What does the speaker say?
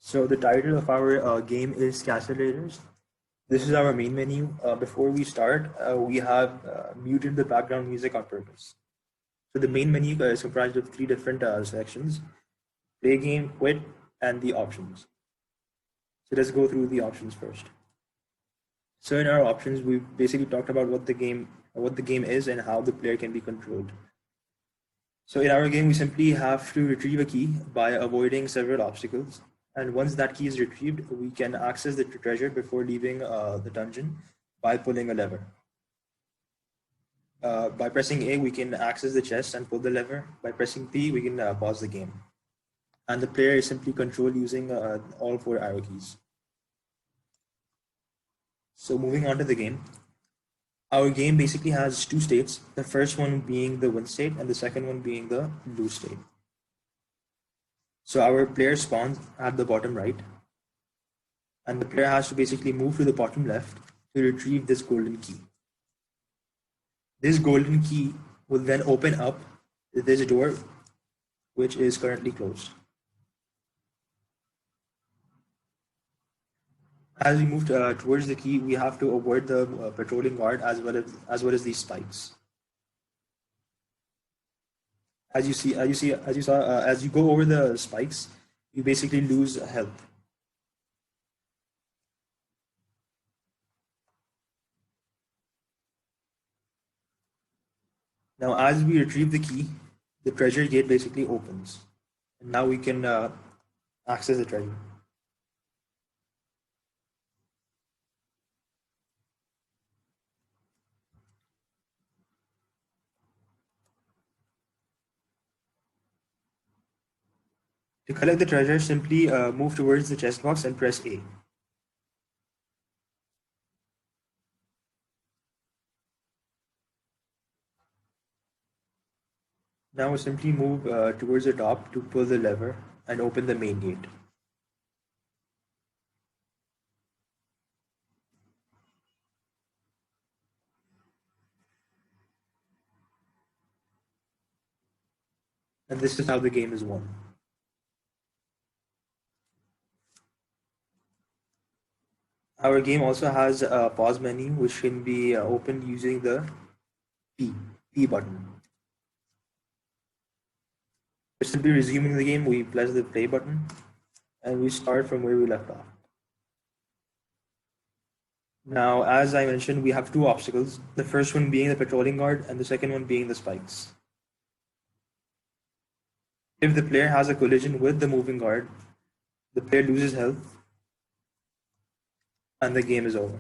So the title of our game is Castellators. This is our main menu. Before we start, we have muted the background music on purpose. So the main menu is comprised of three different sections: play game, quit, and the options. So let's go through the options first. So in our options, we've basically talked about what the game is and how the player can be controlled. So in our game, we simply have to retrieve a key by avoiding several obstacles. And once that key is retrieved, we can access the treasure before leaving the dungeon by pulling a lever. By pressing A, we can access the chest and pull the lever. By pressing P, we can pause the game. And the player is simply controlled using all four arrow keys. So moving on to the game. Our game basically has two states, the first one being the win state and the second one being the lose state. So our player spawns at the bottom right, and the player has to basically move to the bottom left to retrieve this golden key. This golden key will then open up this door, which is currently closed. As we move towards the key, we have to avoid the patrolling guard as well as these spikes. As you go over the spikes, you basically lose health. Now, as we retrieve the key, the treasure gate basically opens, and now we can access the treasure. To collect the treasure, simply move towards the chest box and press A. Now simply move towards the top to pull the lever and open the main gate. And this is how the game is won. Our game also has a pause menu, which can be opened using the P button. To simply resuming the game, we press the play button and we start from where we left off. Now, as I mentioned, we have two obstacles, the first one being the patrolling guard and the second one being the spikes. If the player has a collision with the moving guard, the player loses health and the game is over.